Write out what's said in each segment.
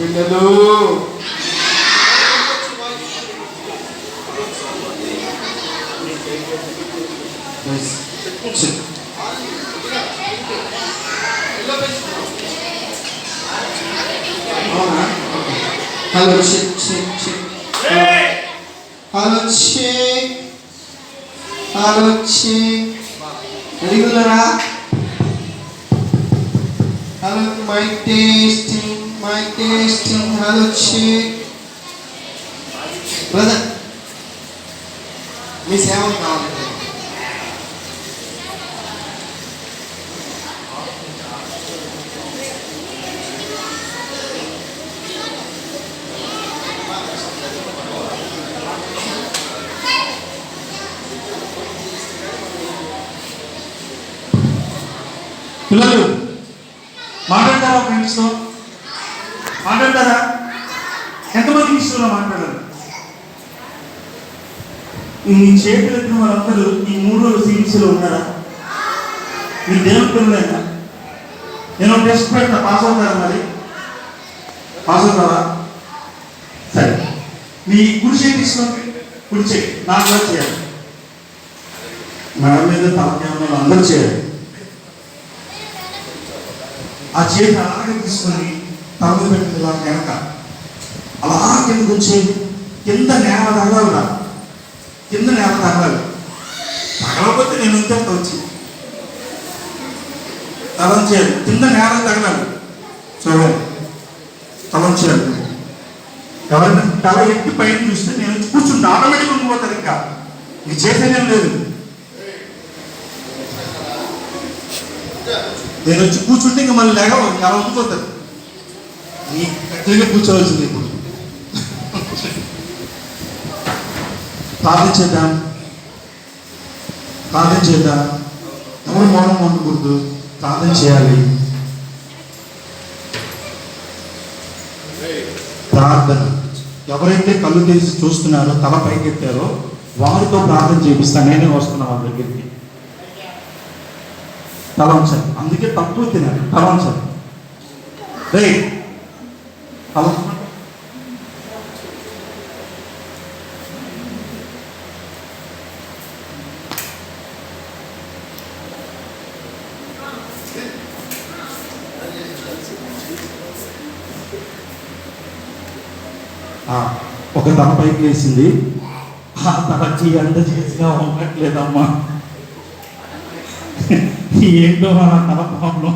బిడ్డలు hello check check check hello check hello check రెడీగా hello mike testing hello check brother మీ సేవ కావాలి పిల్లలు మాట్లాడతారా? ఫ్రెండ్స్తో మాట్లాడతారా? ఎంతమంది ఇష్టంలో మాట్లాడారు? ఈ చేతులు ఎత్తిన వాళ్ళందరూ ఈ 3 రోజుల సిరీస్లో ఉన్నారా? మీరు దేవుని పిల్లలేనా? నేను టెస్ట్ పెడతా, పాస్ అవుతారా? మరి పాస్ అవుతారా? సరే, మీ కుడి చేతి తీసుకోండి. కుడి చేయి నాకు చేయాలి, మేడం మీద తలకేమో అందరూ చేయాలి. ఆ చేతి అలాగే తీసుకొని తల పెట్టింది ఇలా వెనక అలా కిందకు వచ్చేది. కింద నేల తగలరా? కింద నేల తగలాలి. తగలకపోతే నేను ఉంచేస్తా వచ్చి తలం చేయాలి. కింద నేల తగలాలి. చూడండి, తలం చేయాలి. ఎవరైనా తల ఎత్తి పైన చూస్తే నేను వచ్చి కూర్చుంటే ఆటోమేటిక్గా ఉండిపోతారు. ఇంకా ఇది చేసేదేం లేదు. నేను వచ్చి కూర్చుంటే ఇంకా మళ్ళీ లేక అలా ఉండిపోతారు. నీ గట్టిగా కూర్చోవలసింది. ఇప్పుడు ప్రార్థన చేద్దాం. ఎవరు మౌనం ఉండకూడదు, ప్రార్థన చేయాలి. ప్రార్థన ఎవరైతే కళ్ళు తెరిచి చూస్తున్నారో, తల పైకెత్తారో వారితో ప్రార్థన చేపిస్తాను. నేనే వస్తున్నాను వాళ్ళ దగ్గరికి. తలంచాలి. అందుకే తక్కువ తినాలి. తలంచాలి. రైట్, తలం ఒక తల పైకి వేసింది. ఆ తలకి ఎంత చేసినా ఉండట్లేదమ్మా. ఏంటో మన తల ప్రాబ్లం.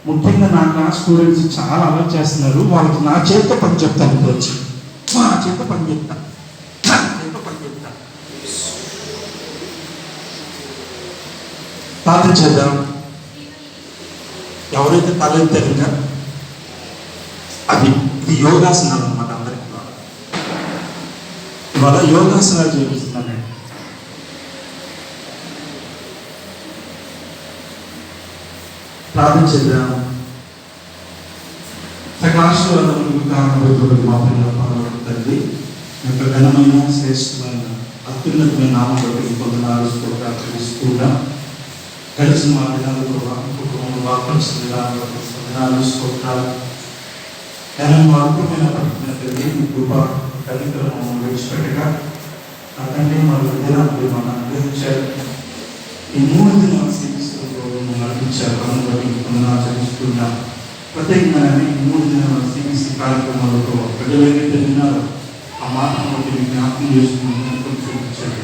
ముఖ్యంగా నా క్లాస్ స్టూడెంట్స్ చాలా అలర్ట్ చేస్తున్నారు. వాళ్ళకి నా చేతితో పని చెప్తాను. ఇప్పుడు వచ్చి నా చేతితో పని చెప్తా. ప్రార్థన చేద్దాం. ఎవరైతే తల ఎత్తారుగా ఇది యోగాసనాలు అన్నమాట. అందరికి ఇవాళ యోగాసనాలు చేపిస్తున్నాను. ప్రార్థన చేద్దాం. సకాశంలో మా పిల్లల తండ్రి యొక్క ఘనమైన శ్రేష్టమైన అత్యున్నతమైన నామం బట్టి కొందనాలు స్తోత్రాలు కలిసి మా పిల్లలు కుటుంబంలో వాపరిస్తున్న విధానాలు స్తోత్రాలు అద్భుతమైన పట్టిన తల్లి మీ కృప కనికరము విడిచిపెట్టగా నా తండ్రి మా విద్యార్థులు మనం అనుగ్రహించారు. ఈ 3 దినాల సిరీస్లో నడిపించారు. అందువల్ల ఆచరిస్తున్నా ప్రత్యేకంగా ఈ 3 దినాల సిరీస్ కార్యక్రమాలతో ప్రజలు ఏదైతే విన్నారో ఆ మాటను బట్టి జ్ఞాపకం చేసుకుని చూపించారు.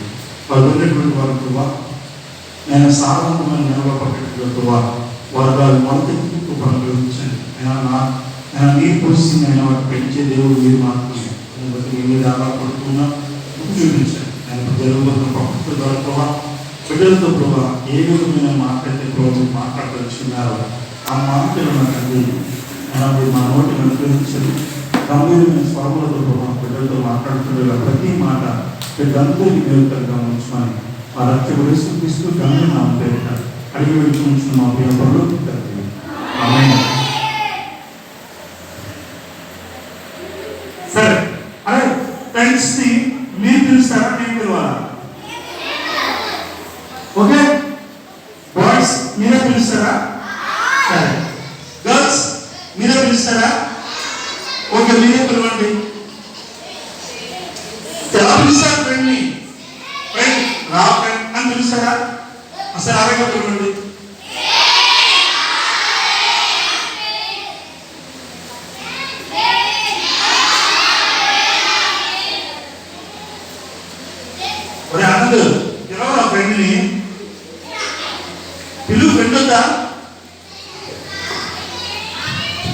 వారు ఉన్నటువంటి వారి కృప నేను సాధారణమైన నిలబడేటువంటి వారు మొదటి కృప అనుగ్రహించండి. నేను నీరు పోసి నేను వాటి పెంచే దేవుడు మీరు మాత్రమే. దాన్ని బట్టి మీ మీద ఆధారపడుతున్నా చూపించండి. నేను జరుగుతున్న ప్రకృతి ద్వారా ప్రభావ బిడ్డలతో ప్రభావ ఏ విధమైన మాట్లాడితే ప్రభావం మాట్లాడుతున్నారో ఆ మాటలు నాకు మా నోటిని అనుగ్రహించండి. గంభీరమైన స్వరములతో ప్రభావ బిడ్డలతో మాట్లాడుతున్న ప్రతి మాట బిడ్డలందరికీ మేలుకరంగా ఉంచుకొని ఆ రక్షకుడు యేసుక్రీస్తు ఘనమైన నామమున పేరిట అడిగి వేడుకుంటున్న మా ప్రియ పరలోక తండ్రి, ఆమేన్. సరే, అరే ఫ్రెండ్స్ ని మీరు పిలుస్తారా, నేను పిలవాలా? పిలుస్తారా? ఓకే, మీరే పిలవండి. ఎలా పిలుస్తారు ఫ్రెండ్ని? ఫ్రెండ్ రా ఫ్రెండ్ అని పిలుస్తారా? అసలు అలాగే పిలవండి. ఒరే ఆనంద్, పిలవరా ఫ్రెండ్ని? పిలువు, ఫ్రెండ్ వద్దా?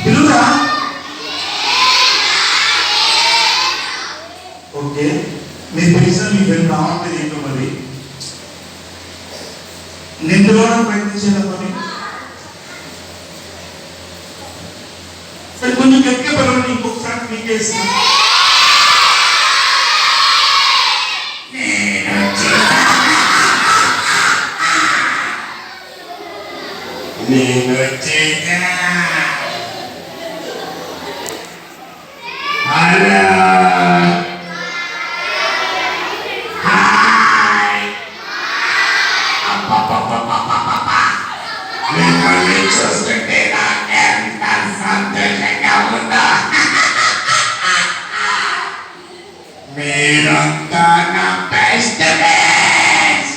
పిలువురా. ఓకే, మీరు పిలిచిన మీ ఫ్రెండ్ రావట్లేదు ఏంటో మరి. నేను పిలవడం ప్రయత్నించాను మరి. సరే, కొంచెం గట్టిగా పిలవండి, ఇంకొకసారి మీకేసి. నేను వచ్చేసా. Hello, hi. మిమ్మల్ని చూస్తుంటే నాకు ఎంత సంతోషంగా ఉందో. మీరంతా నా బెస్ట్ ఫ్రెండ్స్.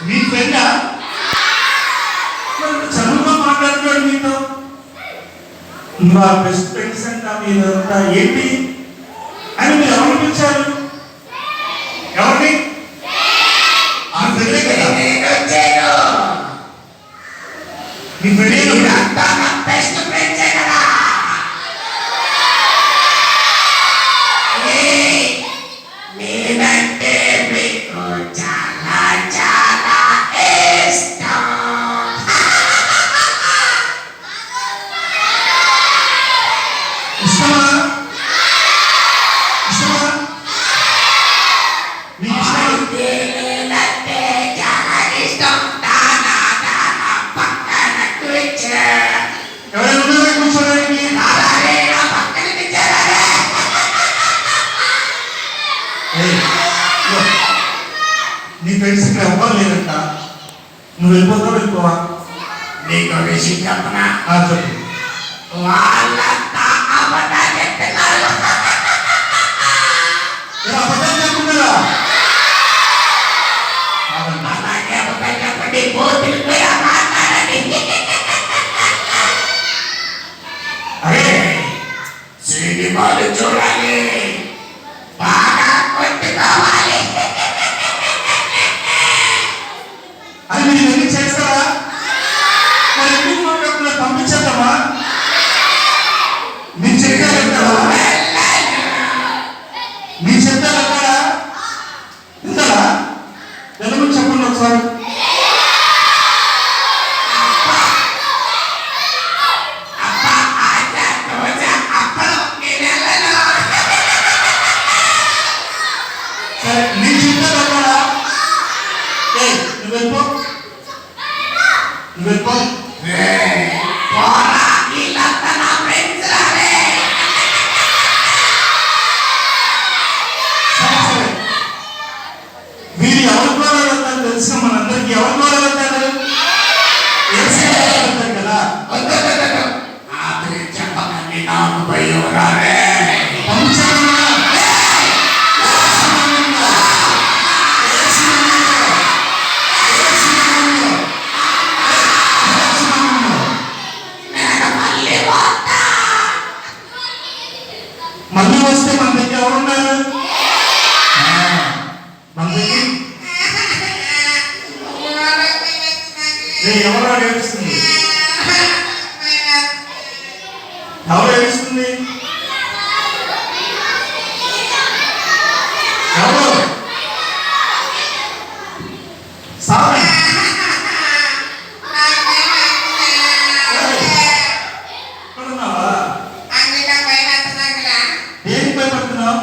మీ ఫ్రెండా? చదువుగా మాట్లాడుతున్నాడు మీతో. మా బెస్ట్ ఫ్రెండ్స్ అంట మీరంతా ఏంటి అని మీరు ఎవరిని పిలిచారు? ఎవరిని? ఆ ఫ్రెండే కదా. మీ ఫ్రెండ్ అంతా నా బెస్ట్ ఫ్రెండ్సే కదా. నేనంటే మీకు చాలా చాలా ఇష్టం. ఇష్టమా? ఇష్టమా? మీకు ఇష్టమా? నేనంటే చాలా ఇష్టం. దానా దానా పక్కన కూర్చో. ఎవరైనా ఉన్నారా కూర్చోడానికి? అలాగే నా పక్కన కూర్చోరారే. నీ ఫ్రెండ్స్ ఇక్కడ ఎవ్వరు లేదంట. నువ్వు వెళ్ళిపోతావు, వెళ్ళిపోవా? నీకు విషయం చెప్పనా? చెప్పు. వాళ్ళంతా అబద్ధాలు చెప్తున్నారు. అబద్ధాలు చెప్తున్నారా? అలాగే అబద్ధాలు చెప్పండి, బూతులు కూడా మాట్లాడండి. అరే, సినిమాలు చూడాలి, బాగా కొట్టుకోవాలి. అది మీరు ఎన్ని చేస్తారా? మరి ఎందుకు మాట్లాడుతున్నారు? పంపించేద్దామా? మీరు చెప్పారంటారా? మీరు చెప్పారంటారా? ఇంతలా తెలుగు చెప్పండి ఒకసారి. సరే, నేను చెప్పారంటారా? నువ్వు వెళ్ళిపో, నువ్వు వెళ్ళిపో. వీరు ఎవరి ద్వారా వెళ్తారు తెలుసుగా మనందరికి. ఎవరి ద్వారా వెళ్తారు? వెళ్తారు కదా. చెప్పకండి, నాకు భయం రాలే. మళ్ళీ వస్తే మన దగ్గర ఎవరున్నారు? మన దగ్గర ఎవరు ఏడుస్తుంది? ఎవరు ఏడుస్తుంది? ఎవరు? సారీ, దేనికి భయపడుతున్నావు?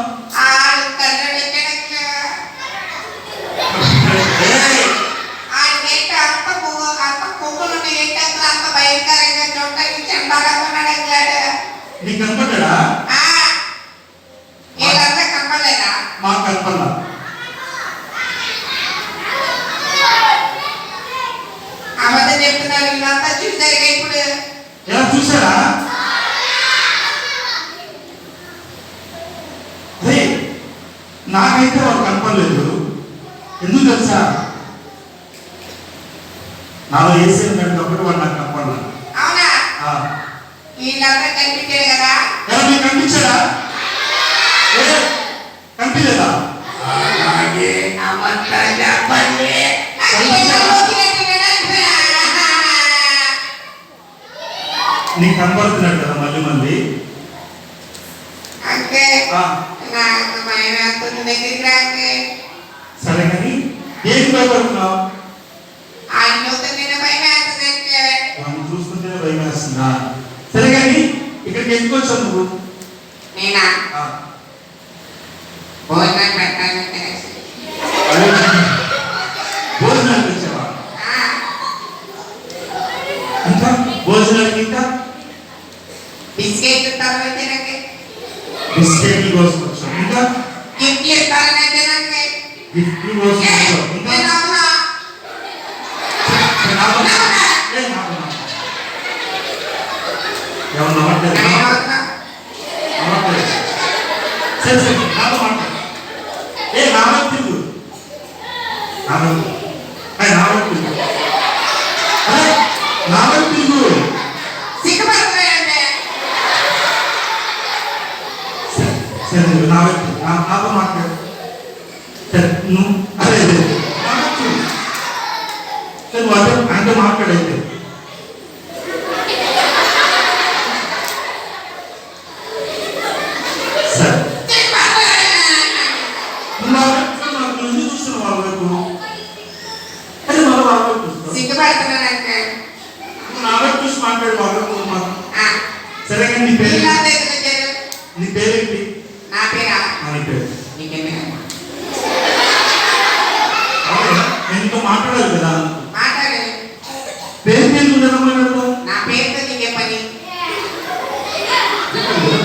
నీకు కనపడ్డా? మాకు కనపడ్డా. చెప్తున్నారు వీళ్ళంతా చూసారుగా ఇప్పుడు. ఎలా చూసారా? అదే నాకైతే వాడు కనపడలేదు. ఎందుకు తెలుసా? నాలో ఏసీ ఉన్నాడు కాబట్టి వాడు నాకు కనపడలేదు. అవునా? వీళ్ళంతా కనిపించారు కదా. ఎలా మీకు కనిపించాడా? కనిపించలేదా? చెప్పండి. నీకు కనపడుతున్నాడు కదా మళ్ళీ మళ్ళీ. అంటే నాకు భయం వేస్తుంది దగ్గరికి రాకే. సరే కానీ దేనికి భయపడుతున్నావు? ఆయనతో నేను భయం వేస్తుందంటే వాడిని చూసుకుంటేనే భయం వేస్తుందా? సరే కానీ ఇక్కడికి ఎందుకు వచ్చావు నువ్వు? నేనా భోజనం పెట్టాలంటే భోజనానికి వచ్చావా? ఇంకా భోజనానికి ఇంకా బిస్కెట్ ఇస్తానంటే నాకు బిస్కెట్లు కోసం వచ్చావు. ఇంకా గిఫ్ట్ ఇస్తానంటే నాకు గిఫ్ట్లు కోసం వచ్చావు. ఇంకా ఎవరు నమ్మట్లేదు? నమ్మట్లేదు. సరే సరే నాతో మాట్లాడు. నావైపు తిరుగు. నావైపు తిరుగు. నావైపు తిరుగు. సరే నావైపు నాతో మాట్లాడు. సరే నువ్వు అదే సరే వాటి అంటే మాట్లాడైతే సరే నువ్వు చూస్తున్నావు వాళ్ళ వైపు. అదే మళ్ళీ వాళ్ళ వైపు చూస్తావు. సిగ్గుపడుతున్నానంటే నా వైపు చూసి మాట్లాడు వాళ్ళ వైపు మాకు. సరే కానీ నీ పేరు నీ పేరేంటి? నా పేరా? నీ పేరు నీకెందుకమ్మా నేను ఇంకా మాట్లాడాలి కదా. మాట్లాడలేదు. పేరు మాట్లాడతావు. నా పేరుతో నీకే పని?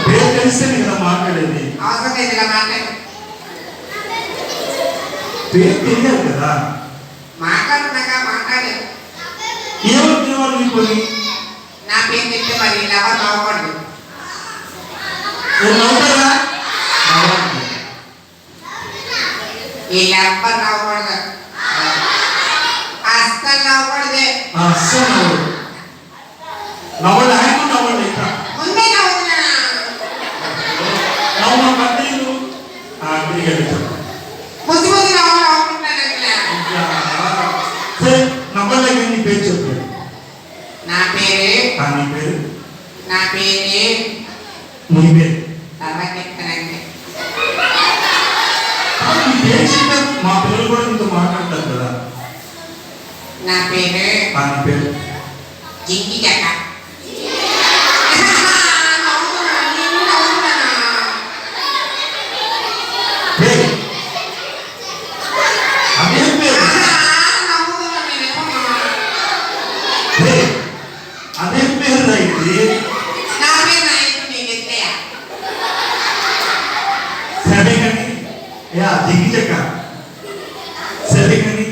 పేరు తెలిస్తేనే కదా మాట్లాడేది. అవసరం లేదు ఇలా మాట్లాడు. పేరు తెలియాలి కదా. మాట్లాడుతున్నాక మాట్లాడలేదు. ఏమవుతున్న వాళ్ళు నీ పని? నా పేరు చెప్తే మరి ఇలా ఎవరు నవ్వకూడదు. నవ్వుతారా? ఇలా ఎవ్వరు నవ్వకూడదు. అస్సలు నవ్వకూడదు. అస్సలు నవ్వడు. నవ్వడు ఆయన నవ్వడు. ఇంకా ముందే నవ్వుతున్నా. నవ్వు కట్టేలు తిరిగి వెళ్తాడు. ముద్దు ముద్దు నవ్వుకుంటున్నాను. సరే నవ్వలేక నీ పేరు చెప్పాడు. నా పేరు నీ పేరు నా పేరు నీ పేరు తర్వాత చెప్తానండి. మా పిల్లలు కూడా ఇంత మాట్లాడతారు కదా. నా పేరు నీ పేరు జింకి చెక్క. అదే పేరు అదే పేరు అయితే నా పేరు నాయకుడు నీకు ఎత్తయా? సరే కానీ దిగి చెక్క. సరే కానీ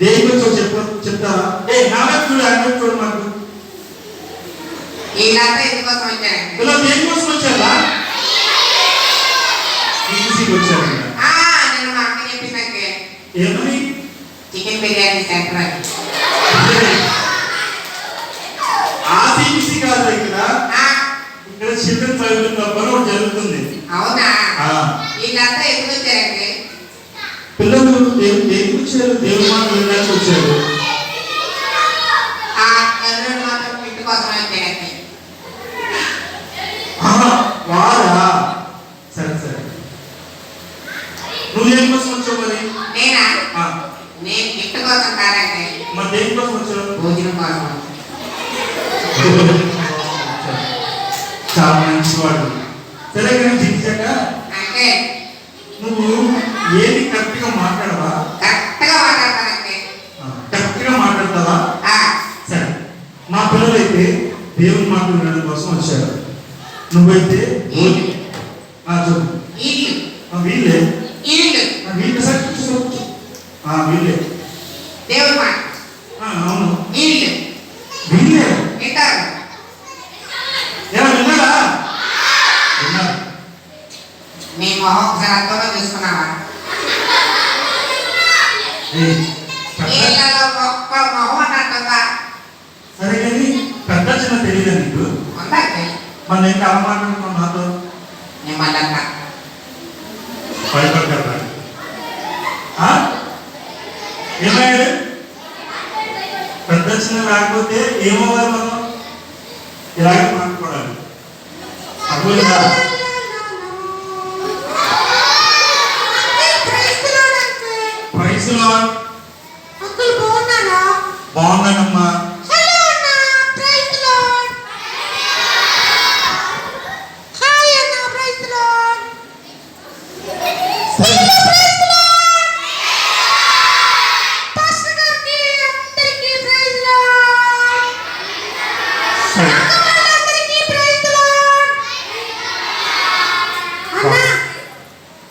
దేనికి వచ్చావు చెప్తావా? నా వైపు చూడు ఆయన వైపు చూడు. మాకు వీళ్ళంతా ఎందుకోసం వచ్చారండి? ఇలా దేనికోసం వచ్చారా? ఈజీకి వచ్చారు. నేను మా అక్క చెప్పినాకే ఏమని? చికెన్ బిర్యానీ సెంటర్ అని. ఆ సిబిసి కాదు ఇక్కడ చికెన్ ఫైవ్ జరుగుతుంది. అవునా? వీళ్ళంతా ఎందుకు వచ్చారండి? పిల్లలు దేనికి వచ్చారు? దేవుని మాట వినడానికి వచ్చారు. ఆ కర్నూలు మాత్రం ఇంటి కోసం వచ్చారండి. వారా? సరే సరే నువ్వు దేనికోసం వచ్చావు మరి? నేనా? నేను ఇంటి కోసం కాదండి. మరి దేనికోసం వచ్చావు? భోజనం కోసం. చాలా మంచివాడు. సరే కానీ జించాక అంటే నువ్వు ఏది కరెక్ట్ గా మాట్లాడవా? కరెక్ట్గా మాట్లాడతానండి. కరెక్ట్ గా మాట్లాడతావా? సరే మా పిల్లలైతే దేవుని మాట వినడం కోసం వచ్చారు. నువ్వైతే చెప్పు. వీళ్ళే వీళ్ళే సార్ వీళ్ళే దేవుని మాట అవును ఇల్లు వీళ్ళలో ఒక్క మొహం అన్నట్టుగా సరే కానీ పెద్ద చిన్న తెలియదు నీకు ఉందా మన ఏంటి అలా మాట్లాడుతున్నావు నాతో నిమ్మలంగా భయపడ్డా ఏమయ్యాడు పెద్ద చిన్న రాకపోతే ఏమవ్వాలి మనం ఇలాగే మాట్లాడాలి అర్థమైందా ప్రైజ్ లార్డ్ బాగున్నానమ్మా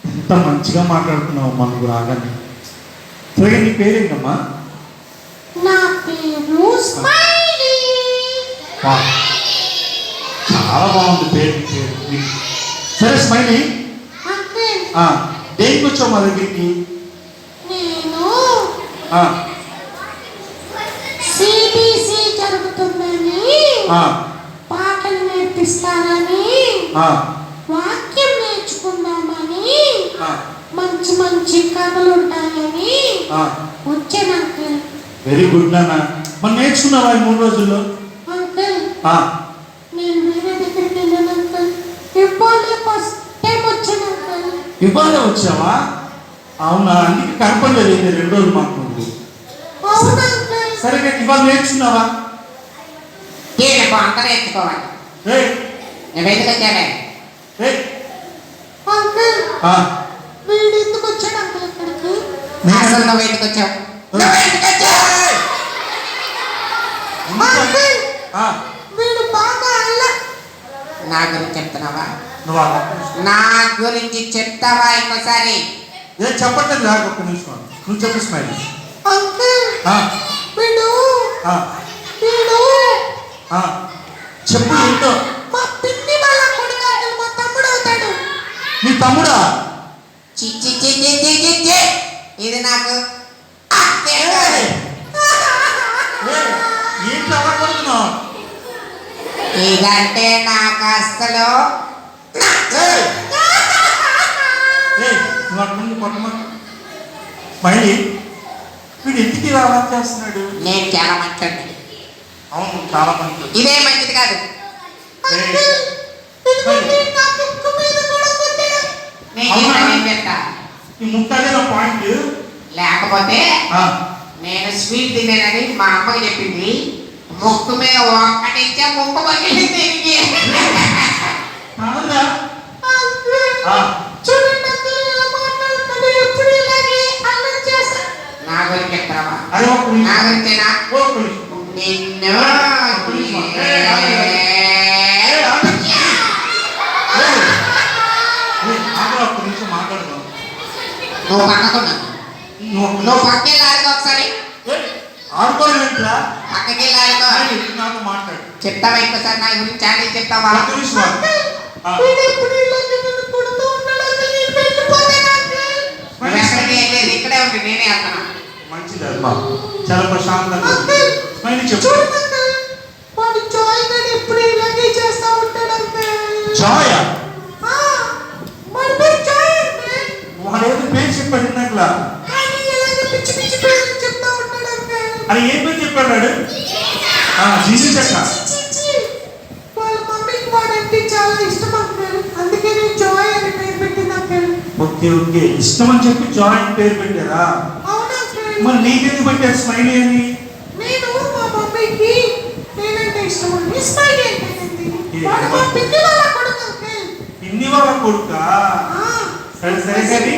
ఎంత మంచిగా మాట్లాడుతున్నావు మనకు రాగానే సరే నీ పేరేంటమ్మా నా పేరు స్మైలీ. చాలా బాగుంది పేరు సరే స్మైలీ అంకుల్ దేనికి వచ్చావు మా దగ్గరికి నేను ఆ, సిబిసి జరుగుతుందని పాటలు నేర్పిస్తారని ఆ, వాక్యం నేర్చుకుందామని ఆ, మంచి మంచి కథలు ఉంటాయని ఆ. వచ్చాను అంకుల్. వెరీ గుడ్ నాన్న మనం నేర్చుకున్నావా ఈ 3 రోజుల్లో అంకుల్ ఆ, నేను వేరే దగ్గరికి వెళ్ళాను అంకుల్. ఇప్పుడే ఫస్ట్ టైం వచ్చాను అంకుల్. ఇవాళ వచ్చావా అవునా అందుకే కనపడలేదు అయితే 2 రోజులు మాకు నువ్వు అవును అంకుల్. సరే కానీ ఇవాళ నేర్చుకున్నావా దీనికి అందరూ ఎత్తుకోవాలి ఏయ్, నువ్వు ఎందుకు వచ్చాడే ఏయ్, అంకుల్ ఆ, వీడు ఎందుకు వచ్చాడు అంకుల్ ఇక్కడికి? అసలు నువ్వు ఎందుకు వచ్చావు నువ్వు ఎందుకు వచ్చావు అంకుల్ ఆ, వీడు బాగా నా గురించి చెప్తున్నావా నువ్వు అలా నా గురించి చెప్తావా ఇంకోసారి ఏం చెప్పట్లేదు నాకు ఒక్క నిమిషం నువ్వు చెప్పు స్మైల్ అంకుల్ వీడు చెప్పు ఏంటో మా పిన్ని వాళ్ళ కొడుకు అంకుల్. మా తమ్ముడు అవుతాడు. నీ తమ్ముడా చిచ్చి చిచ్చి చిచ్చి చి. ఇది నాకు అర్థం కాదు. ఏయ్, ఏంటి అలా కొడుతున్నావు ఇదంటే నాకు అసలు ఏయ్, ఏయ్, నువ్వు అక్కడ నుండి కొట్టమని స్మైలీ వీడు ఎందుకు ఇలా అలా చేస్తున్నాడు నేను చాలా మంచోడిని అవును చాలా మంది ఇదే మంచిది కాదు అంకుల్ ఇదిగోండి నా ముక్కు మీద కూడా కొట్టాడు. నేను అవునా? ఏం చేస్తా ఈ ముక్కదే నా పాయింట్ లేకపోతే నేను స్వీట్ తిన్నానని మా అమ్మకి చెప్పింది ముక్కు మీద ఒక్కటిచ్చే ముక్కు పగిలింది దీనికి. అవునా అంకుల్ చూడండి అంకుల్ ఎలా మాట్లాడుతున్నాడు. ఎప్పుడు ఇలాగే అల్లరి చేస్తాడు. నా గురించి చెప్తావా అరే ఒక్క నా నిమిషం గురించేనా ఒక్క నిమిషం నిన్ను ఒక్క నిమిషం ఏయ్, ఆగు. ఏయ్, ఆగు. ఏయ్, ఏయ్, ఆగు, ఒక్క నిమిషం మాట్లాడదాం నువ్వు పక్కకున్నా నువ్వు పక్కకి లాడుకో ఒకసారి ఆడుకోలేంట్రా పక్కకి లాడుకో నాతో మాట్లాడు చెప్తావా ఇంకోసారి నా గురించి చాలా చెప్తావా ఒక్క నిమిషం ఆగు. వీడు ఎప్పుడు ఇలాగే నన్ను కొడుతూ ఉన్నాడు అంకుల్. నేను వెళ్ళిపోతాను అంకుల్. నువ్వు ఎక్కడికి వెళ్ళేది ఇక్కడే ఉంటే నేనే వెళ్తున్నా మంచిది అమ్మా చాలా ప్రశాంతంగా ఉంది. అంకుల్ స్మైలీ చెప్పు చూడండి అంకుల్ వాడు జాయ్ గడ్ ఎప్పుడు ఇలాగే చేస్తా ఉంటాడు అంకుల్. జాయ వాడి పేరు జాయ్ అంకుల్. వాడేదో పేరు చెప్పాడు ఇందాకలా కానీ ఇలాగే పిచ్చి పిచ్చి పేర్లు చెప్తా ఉంటాడు అంకుల్. అది ఏం పేరు చెప్పాడు జీసీ చెక్క చి. వాళ్ళ మమ్మీకి వాడంటే చాలా ఇష్టం అంకుల్. అందుకే నేను జాయ్ అని పేరు పెట్టింది అంకుల్. ఓకే ఓకే ఇష్టం అని చెప్పి జాయ్ అని పేరు పెట్టారా అవును అంకుల్. మరి నీకెందుకు పెట్టారు స్మైలీ అని నేను మా మమ్మీకి నేనంటే ఇష్టం అని స్మైలీ అని పెట్టింది. వాడు మా పిన్ని వాళ్ళ కొడుకు అంకుల్. ఇన్ని వాళ్ళ కొడుకా ఆ, సరే సరే కానీ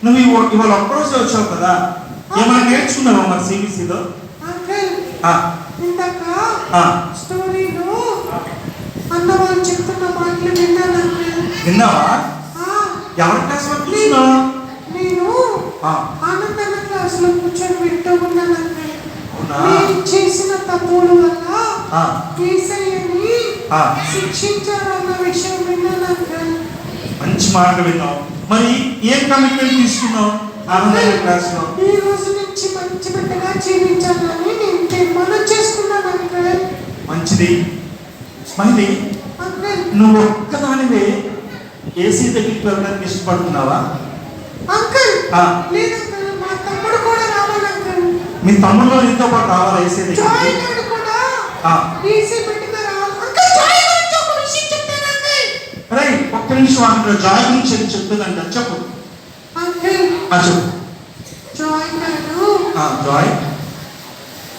నువ్వు ఇవాళ ఒక్కరోజే వచ్చావు కదా ఏమైనా నేర్చుకున్నావా మరి సిబిసిలో అంకుల్ ఇందాక స్టోరీలో అన్న వాళ్ళు చెప్తున్న మాటలు విన్నాను అంకుల్. విన్నావా ఆ, ఎవరి క్లాస్ లో చూసినావు నేను ఆనందన్న క్లాస్ లో కూర్చొని వింటూ ఉన్నాను అంకుల్. అవునా నేను చేసిన తప్పుల వల్ల ఆ, యేసయ్యని ఆ, శిక్షించారన్న విషయం విన్నాను అంకుల్. మంచి మాట విన్నావు మరి ఏం కమిట్మెంట్ తీసుకున్నావు ఆనందమైన క్లాస్ లో ఈ రోజు నుంచి మంచి బిడ్డగా జీవించాలని నేను తీర్మానం చేసుకున్నాను అంకుల్. మంచిది. స్మైలీ, అంకుల్ నువ్వు ఒక్కదానివే ఏసీ దగ్గరికి వెళ్ళడానికి ఇష్టపడుతున్నావా? అంకుల్ ఆ, లేదు అంకుల్, మా తమ్ముడు కూడా రావాలి అంకుల్. మీ తమ్ముడు నీతో పాటు రావాలా ఏసీ జాయ్ దగ్గరికి? గారు కూడా ఆ, ఈసీ పెట్టుగా రావాలి అంకుల్. జాయ్ గురించి ఒక విషయం చెప్తాను అంకుల్. రే ఒక్క నిమిషం ఆగు. జాయ్ గురించి ఏం చెప్తుందంట చెప్పు. అంకుల్ చెప్పు. జాయ్ గారు జాయ్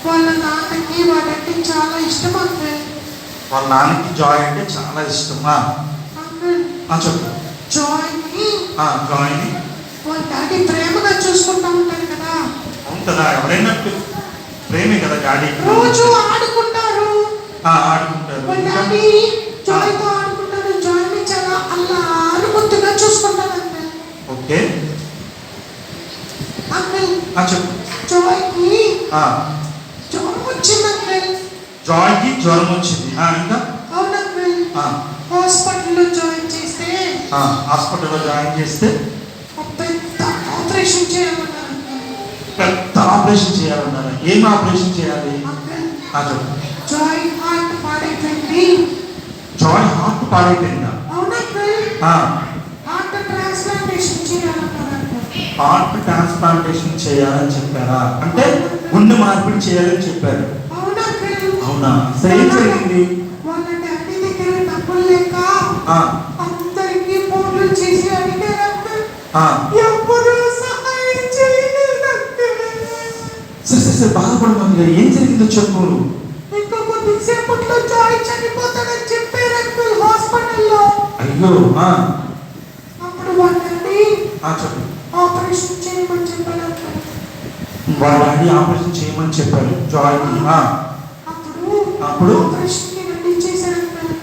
వాళ్ళ నాన్నకి వాడంటే చాలా ఇష్టం అంకుల్. వాళ్ళ నాన్నకి జాయ్ అంటే చాలా ఇష్టం. అంకుల్ చెప్పు. జాయ్ని జాయ్ని వాళ్ళ డాడీ ప్రేమగా చూసుకుంటా ఉంటారు కదా. అవును కదా, ఎవరైనా ప్రేమే కదా డాడీ. రోజు ఆడుకుంటారు. ఆడుకుంటారు. వాళ్ళ డాడీ జాయ్తో ఆడుకుంటారు. జాయ్ని చాలా అల్లారు ముద్దుగా చూసుకుంటారు అంకుల్. ఓకే అంకుల్ చెప్పు. జాయ్కి జ్వరం వచ్చింది అంకుల్. జాయ్కి జ్వరం వచ్చింది. ఇంకా అవును అంకుల్. హాస్పిటల్లో జాయిన్ చేస్తే హాస్పిటల్లో జాయిన్ చేస్తే ఒక పెద్ద ఆపరేషన్ చేయాలన్నారు అంకుల్. పెద్ద ఆపరేషన్ చేయాలన్నారు. ఏం ఆపరేషన్ చేయాలి? అంకుల్ చెప్పు. జాయ్ హార్ట్ పాడైపోయింది. జాయ్ హార్ట్ పాడైపోయిందా? అవును అంకుల్. హార్ట్ ట్రాన్స్ప్లాంటేషన్ చేయాలన్నారు అంకుల్. హార్ట్ ట్రాన్స్ప్లాంటేషన్ చేయాలని చెప్పారా? అంటే గుండె మార్పిడి చేయాలని చెప్పారు. అవును అంకుల్. అవునా? సరే ఏం జరిగింది? వాళ్ళ డాడీ దగ్గర డబ్బులు లేక అందరికీ ఫోన్లు చేసి అడిగారు అంకుల్. ఎవ్వరూ సహాయం చేయలేదు అంకుల్. సరే బాధపడమని ఏం జరిగిందో చెప్పు. ఇంకా కొద్దిసేపట్లో జాయ్ చనిపోతాడని చెప్పారు అంకుల్ హాస్పిటల్లో. అయ్యో. అప్పుడు వాళ్ళని చెప్పు. ఆపరేషన్ చేయమని చెప్పారు అంకుల్. వాళ్ళ డాడీ ఆపరేషన్ చేయమని చెప్పారు జాయ్కి. అప్పుడు ఆపరేషన్కి రెడీ చేశారు అంకుల్.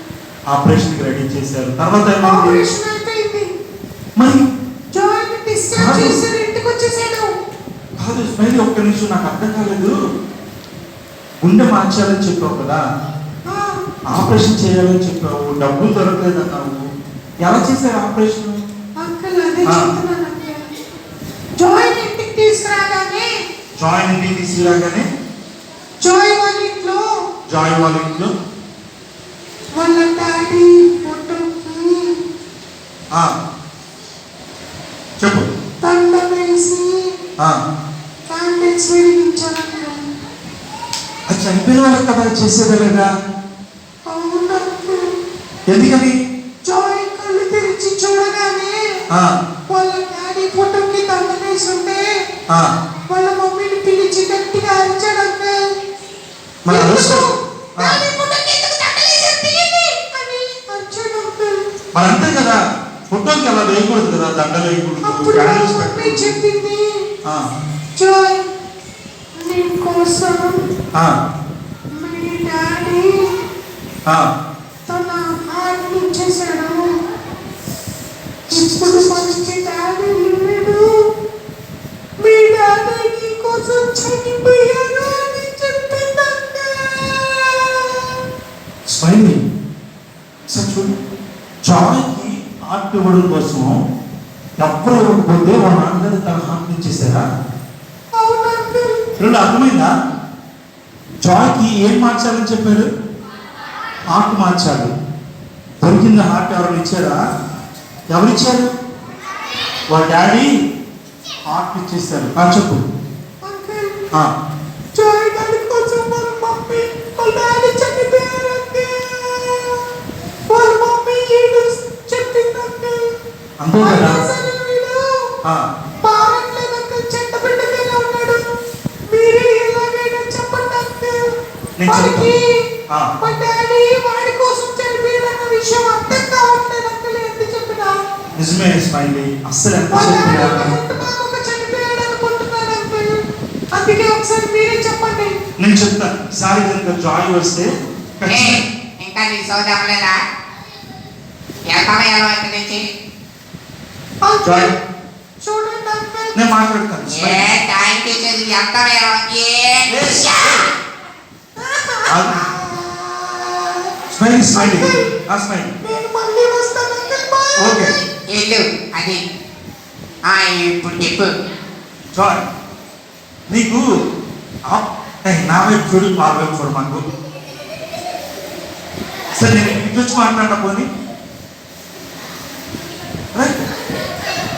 ఆపరేషన్కి రెడీ చేశారు. తర్వాత ఏమైంది? ఆపరేషన్ అయిపోయింది. మరి జాయ్ని డిశ్చార్జ్ చేశారు. ఇంటికి వచ్చేసాడు. కాదు స్మైలీ, ఒక్క నిమిషం, నాకు అర్థం కాలేదు. గుండె మార్చాలని చెప్పావు కదా, ఆపరేషన్ చేయాలని చెప్పావు, డబ్బులు దొరకలేదు అన్నావు. ఎలా చేశారు ఆపరేషన్? అంకుల్ అదే చెప్తున్నాను అంకుల్. జాయ్ని ఇంటికి తీసుకురాగానే జాయ్ ఇంటికి తీసుకురాగానే జాయ్ వాళ్ళ ఇంట్లో వాళ్ళ డాడీ ఫోటోకి చెప్పు. దండం వేసి క్యాండిల్స్ వెలిగించారు అంకుల్. అది చనిపోయిన వాళ్ళకి కదా చేసేదలేదా? అవును అంకుల్. ఎందుకని? జాయ్ కళ్ళు తెరిచి చూడగానే వాళ్ళ డాడీ ఫోటోకి దండం వేసి ఉంటే వాళ్ళ మమ్మీని పిలిచి గట్టిగా అరిచాడు అంకుల్. మరి అంతే కదా, ఫోటోకి అలా వేయకూడదు కదా, దండలు వేయకూడదు, క్యాండిల్స్ పెట్టకూడదు. చెప్పింది జాయ్ నీ కోసం మీ డాడీ తన హార్ట్ ఇచ్చేసాడు. ఇప్పుడు మనకి డాడీ లేడు. మీ డాడీ నీ కోసం చనిపోయారు అని చెప్పిందంట. స్మైలీ, సార్ చూడు, జాయ్కి హార్ట్ ఇవ్వడం కోసం ఎవ్వరు ఇవ్వకపోతే వాళ్ళ నాన్నగారు తన హార్ట్ ఇచ్చేసారా? అవును అంకుల్. రెండు అర్థమైందా? జాయ్కి ఏం మార్చాలని చెప్పారు? హార్ట్ మార్చాలి. దొరికింది హార్ట్. ఎవరైనా ఇచ్చారా? ఎవరిచ్చారు? వాళ్ళ డాడీ హార్ట్ ఇచ్చేసారు. చెప్పు. అంకుల్ జాయ్ డాడీ కోసం వాళ్ళ మమ్మీ వాళ్ళ డాడీ చనిపోయారు అంకుల్. వాళ్ళ మమ్మీ ఏడు చెప్పింది అంకుల్. అంతే కదా? పారట్లేదు అంకుల్, చెట్ట బిడ్డగానే ఉన్నాడు. మీరే ఎలాగైనా చెప్పండి అంకుల్. వాడికి మా డాడీ వాడి కోసం చనిపోయాడన్న విషయం అర్థం కావట్లేదు అంకుల్. ఎంత చెప్పినా నిజమే స్మైలీ, అస్సలు ఎంత చనిపోయాడు అనుకుంటున్నాను అంకుల్. అందుకే ఒకసారి మీరే చెప్పండి. నేను చెప్తాను. ఈసారి కనుక జాయ్ వస్తే ఇంకా నీ సోది అవ్వలేదా? వెళ్తావా ఎలా ఇక్కడి నుంచి? జాయ్ చూడండి అంకుల్. నేను మాట్లాడతాను. టైం చేసేది వెళ్తావా ఎలా? Smiley smiley smiley. నేను మళ్ళీ వస్తాను అంకుల్. బాయ్. ఓకే వెళ్ళు. అది ఇప్పుడు చెప్పు. జాయ్, నీకు నా వైపు చూడు, మా వైపు చూడు మాకు. సరే నేను ఇటు వచ్చి మాట్లాడ పోనీ.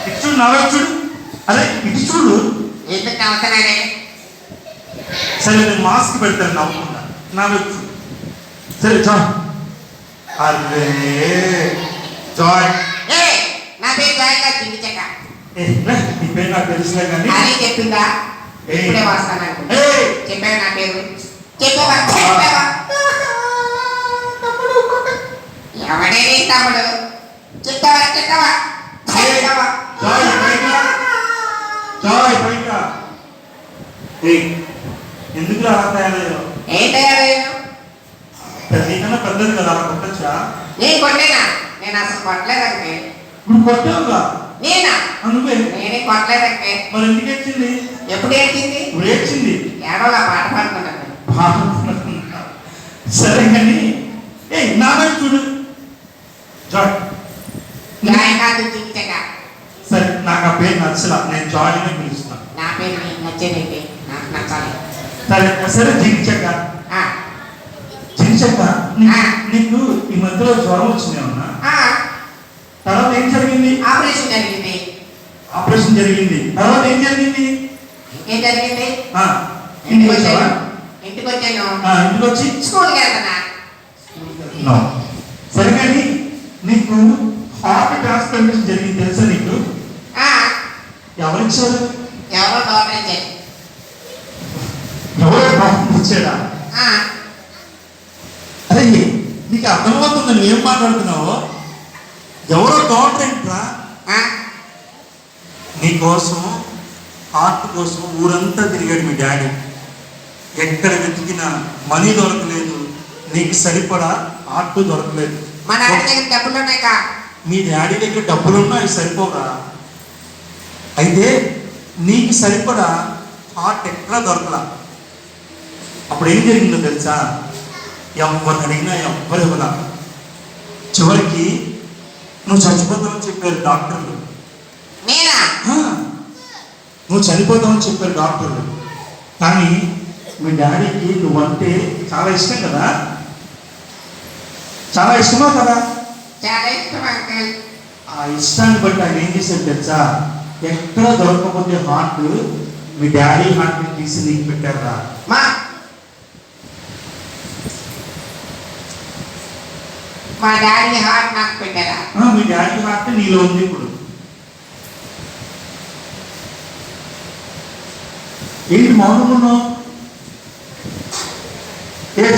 ఇటు చూడు, నా వైపు చూడు. అరే ఇటు చూడు. ఎందుకు నవ్వుతున్నారే? సరే నేను మాస్క్ పెడతాను నవ్వకుండా. నా వైపు చూడు. సరే జాయ్. అరే జాయ్. నా పేరు జాయిగా చింగిచక. నీ పేరు నాకు తెలుసులే కానీ అదే చెప్పిందా? ఇప్పుడే వస్తాను అనుకుంటా. చెప్పావు నా పేరు? చెప్పావా? ఎవడే నీ తమ్ముడు? చెప్తావా? చెప్తావా? చెప్తావా? జాయ్ బయట. ఎందుకు అలా తయారయ్యావు? ఏం తయారయ్యాను? నీకన్నా పెద్దది కదా, అలా కొట్టచ్చా? నేను కొట్టేనా? నేను అసలు కొట్టలేదంటే. నువ్వు కొట్టావుగా? నేనా? నువ్వే. నేనే కొట్టలేదంటే. మరి ఎందుకు ఏడ్చింది? ఎప్పుడు ఏడ్చింది? ఇప్పుడు ఏడ్చింది. ఏడోలా పాట పాడుతున్నాను. సరే కానీ నా వైపు చూడు. జాయ్. జాయ్ కాదు చింగిచక. సరే నాకు ఆ పేరు నచ్చలా, నేను జాయ్ అని పిలుస్తున్నాను. నా పేరు నీకు నచ్చేదండి, నాకు నచ్చాలి. సరే సరే జించక్క. జించక్క, నీకు ఈ మధ్యలో జ్వరం వచ్చిందేమన్నా? తర్వాత ఏం జరిగింది? ఆపరేషన్ జరిగింది. ఆపరేషన్ జరిగింది. తర్వాత ఏం జరిగింది? ఏం జరిగింది? ఇంటికి వచ్చావా? ఇంటికి వచ్చాను. ఇంటికి వచ్చి స్కూల్కి వెళ్తున్నా. సరే కానీ నీకు హార్ట్ ట్రాన్స్ప్లాంటేషన్ జరిగింది తెలుసా నీకు? ఎవరిచ్చారు? ఎవరో డాక్టర్ ఇచ్చారు. ఎవరో డాక్టర్ ఇచ్చాడా? అరే నీకు అర్థమవుతుంది నువ్వు ఏం మాట్లాడుతున్నావు? ఎవరో డాక్టర్ ఏంట్రా? నీకోసం హార్ట్ కోసం ఊరంతా తిరిగాడు మీ డాడీ. ఎక్కడ వెతికినా మనీ దొరకలేదు, నీకు సరిపడా హార్ట్ దొరకలేదు. మా డాడీ దగ్గర డబ్బులు ఉన్నాయి కా? మీ డాడీ దగ్గర డబ్బులున్నా అవి సరిపోగా. అయితే నీకు సరిపడా హార్ట్ ఎక్కడా దొరకలా. అప్పుడు ఏం జరిగిందో తెలుసా? ఎవరిని అడిగినా ఎవ్వరు ఇవ్వలా. చివరికి నువ్వు చచ్చిపోతావని చెప్పారు డాక్టర్లు. నేనా? నువ్వు చనిపోతావని చెప్పారు డాక్టర్లు. కానీ మీ డాడీకి నువ్వంటే చాలా ఇష్టం కదా? చాలా ఇష్టమా కదా? చాలా ఇష్టం అంకుల్. ఆ ఇష్టాన్ని బట్టి ఆయన ఏం చేశాడు తెలుసా? ఎక్కడ దొరకకపోతే హార్ట్ మీ డాడీ హార్ట్ తీసి నీకు పెట్టారా? మా డాడీ హార్ట్ నాకు పెట్టారా? మీ డాడీ హార్ట్ నీలో ఉంది ఇప్పుడు. ఏంటి మౌనం ఉన్నావు?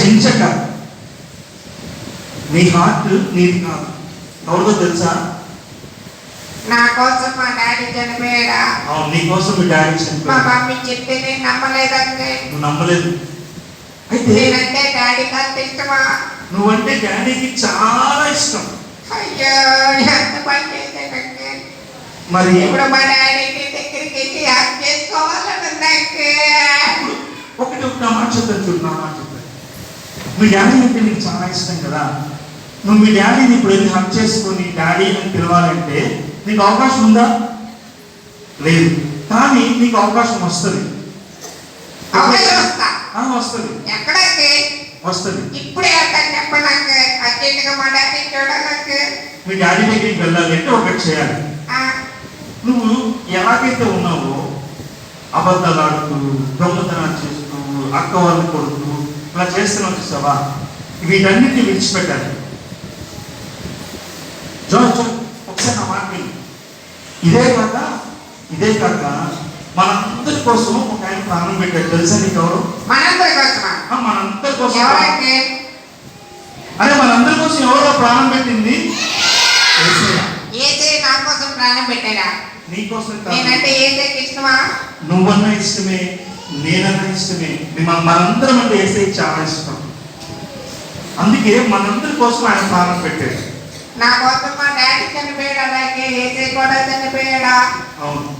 జించక, నీ హార్ట్ నీది కాదు. ఎవరిదో తెలుసా? నా కోసం మా డాడీ చనిపోయాడా? నీ కోసం మీ డాడీ మా చనిపోయాడు. మమ్మీ చెప్తే నేను నమ్మలేదంటే. నువ్వు నమ్మలేదు. అయితే నేనంటే డాడీకి అంత ఇష్టమా? నువ్వంటే డాడీకి చాలా ఇష్టం. అయ్యో ఎంత పని చేశానంటే. మరి ఇప్పుడు మా డాడీకి దగ్గరికి వెళ్ళి హక్ చేసుకోవాలనుందంటే. ఒకటి నా మాట చెప్తాను చూడు, నా మాట చెప్తాను. మీ డాడీ అంటే నీకు చాలా ఇష్టం కదా. నువ్వు మీ డాడీని ఇప్పుడు వెళ్ళి హక్ చేసుకొని డాడీ అని పిలవాలంటే నీకు అవకాశం ఉందా? లేదు. కానీ నీకు అవకాశం వస్తుంది. వస్తుంది. ఎక్కడికి వస్తుంది. ఇప్పుడే అర్థం చెప్పడానికి అర్జెంటుగా మా డాడీ చూడాలంటే. మీ డాడీ దగ్గరికి వెళ్ళాలి అంటే ఒకటి చేయాలి. నువ్వు ఎలాగైతే ఉన్నావో అబద్ధాలు ఆడుతూ, దొంగతనాలు చేస్తూ, అక్క వాళ్ళు కొడుతూ ఇలా చేస్తున్నావు చూసావా? వీటన్నిటిని విడిచిపెట్టాలి. ఒకసారి నా మాట విని. ఇదే కాక మనందరి కోసం ఒక ఆయన ప్రాణం పెట్టాడు తెలుసా నీకు? ఎవరు? మనందరి కోసమా? మనందరి కోసం. అరే మనందరి కోసం ఎవరో ప్రాణం పెట్టింది? ఏసే నా కోసం ప్రాణం పెట్టాడా? నీకోసం. నేనంటే ఏసైకి ఇష్టమా? నువ్వన్నా ఇష్టమే, నేనన్నా ఇష్టమే. మనందరం అంటే ఏసై చాలా ఇష్టం. అందుకే మనందరి కోసం ఆయన ప్రాణం పెట్టాడు. నా కోసం మా డాడీ చనిపోయాడు, అలాగే ఏసై కూడా చనిపోయాడా? అవును.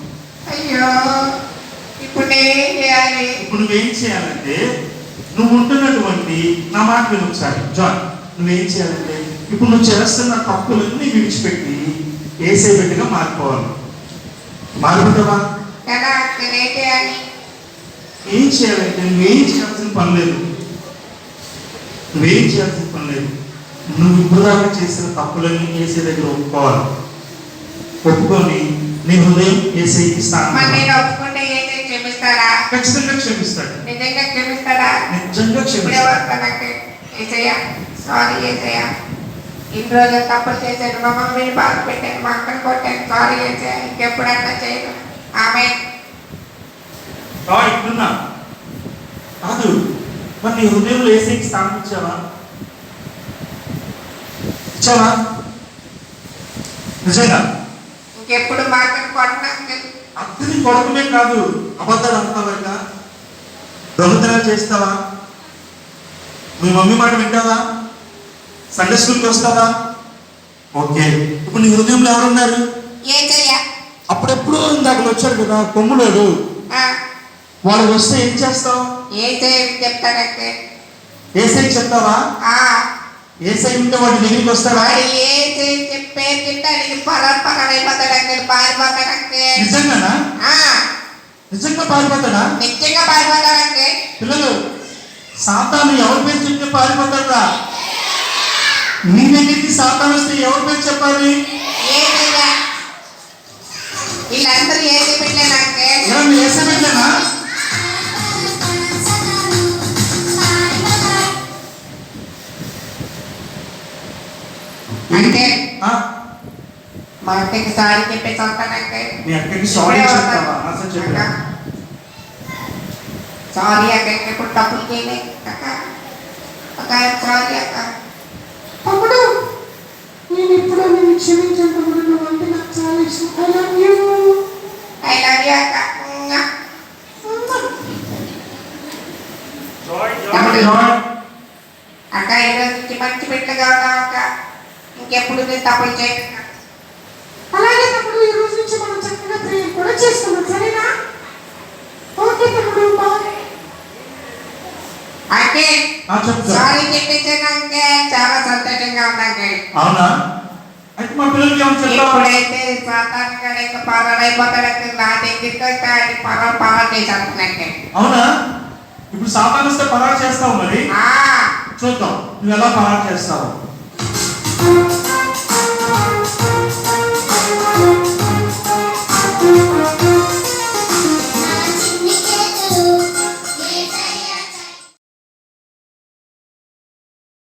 అయ్యో ఇప్పుడు నేనేం చేయాలి? ఇప్పుడు నువ్వేం చేయాలంటే నువ్వు ఉంటున్నటువంటి నా మాట విను ఒకసారి జాన్. నువ్వేం చేయాలంటే ఇప్పుడు నువ్వు చేస్తున్న తప్పులన్నీ విడిచిపెట్టి ఏసై బిడ్డగా మారిపోవాలి. మారిపోతావా? ఎలా? నేనేం చేయాలి? ఏం చేయాలంటే నువ్వేం చేయాల్సిన పని లేదు. నువ్వేం చేయాల్సిన పని లేదు. నువ్వు ఇప్పుడు దాకా చేసిన తప్పులన్నీ ఏసీ దగ్గర ఒప్పుకోవాలి. ఒప్పుకొని నీ హృదయం ఏసైకి మరి స్థానం నేను ఒప్పుకుంటే ఏసై క్షమిస్తాడా? ఖచ్చితంగా క్షమిస్తాడు. నిజంగా క్షమిస్తాడా? నిజంగా ఇప్పుడే క్షమిస్తాడు. వస్తానంటే ఏసయ్యా సారీ ఏసయ్యా, ఇన్ని రోజులు తప్పులు చేశాను, మా మమ్మీని బాధ పెట్టాను, మా అక్కని కొట్టాను, సారీ ఏసయ్యా, ఇంకెప్పుడన్నా చేయను. ఆమె ఇప్పుడున్నా కాదు, మరి నీ హృదయంలో ఏసైకి స్థానం ఇచ్చావా? ఇచ్చావా? నిజంగా ఇంకెప్పుడు మా అక్కని కొట్టినాక అతని కొడకమే కాదు, అబద్ధాలు అంటావా? దొంగతనాలు చేస్తావా? మీ మమ్మీ మాట వింటావా? సండే స్కూల్కి వస్తావా? ఓకే, ఇప్పుడు నీ హృదయంలో ఎవరున్నారు? ఏసయ్యా. అప్పుడెప్పుడు ఇందాక వచ్చాడు కదా కొమ్ములోడు, వాడు వస్తే ఏం చేస్తావు? ఏసయ్య చెప్తానంటే ఏసై చెప్తావా? ఏసై ఉంటే వాడి దగ్గరికి వస్తావా? వాడు ఏసయ్య చెప్పే తింటానికి పరాయిపోతాడంటే పారిపోతాడంటే నిజంగానా? నిజంగా పారిపోతాడా? నిజంగా పారిపోతాడంటే పిల్లలు, సాతాను ఎవరి పేరు చెప్తే పారిపోతాడా? నీ దగ్గరికి సాతాను వస్తే ఎవరి పేరు చెప్పాలి? ఏసయ్యా. వీళ్ళందరూ ఏసై పెట్టలేనాకే ఏసై పెట్టలేనా? అంటే ఆ? మా అక్కకి సారీ చెప్పేసి వస్తానంటే మీ అక్కకి సారీ చెప్తావా? అసలు చెప్పా. సారీ అక్క, ఇప్పుడు తప్పులు చేయలేదు అక్క. అక్క సారీ అక్క. తమ్ముడు, నేను ఇప్పుడు నేను క్షమించాను తమ్ముడు, నువ్వు అంటే నాకు చాలా ఇష్టం. I love you. I love you అక్క. అక్క ఈరోజు నుంచి మంచి బిడ్డగా ఉన్నావు అక్క. ఇంకెప్పుడు నేను తప్పులు చేయను. అలాగే తమ్ముడు, ఈ రోజు నుంచి మనం చక్కగా ప్రేయర్ కూడా చేసుకున్నాం, సరేనా? ఓకే తమ్ముడు, బాయ్. అంటే చెప్తా. సారీ చెప్పేసాను అంటే చాలా సంతోషంగా ఉన్నాను. అవునా? అయితే మా పిల్లలకి ఏమని చెప్తావా? ఎప్పుడైతే సాతాను గాడు ఇంకా పరారైపోతాడంటే నా దగ్గరికి వస్తే ఆయన పరారు చేసేస్తున్నాంటే. అవునా? ఇప్పుడు సాతాను వస్తే పరారు చేస్తావు, మరి ఆ చూద్దాం నువ్వు ఎలా పరారు చేస్తావు.